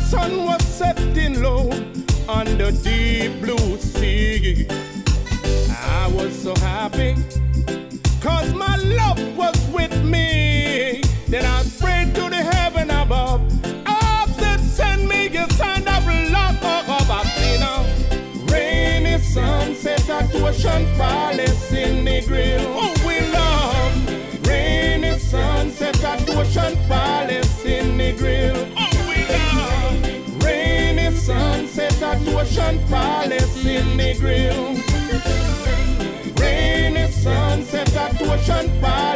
sun was setting low on the deep blue sea, I was so happy, 'cause my love was with me. Then I prayed to the heaven above. I said, send me a sign of love. Rainy sunset at Ocean Palace in the grill. Oh, we love. Rainy sunset at Ocean Palace in the grill. Oh, we love. Rainy sunset at Ocean Palace in the grill. Rainy sunset at Ocean Palace.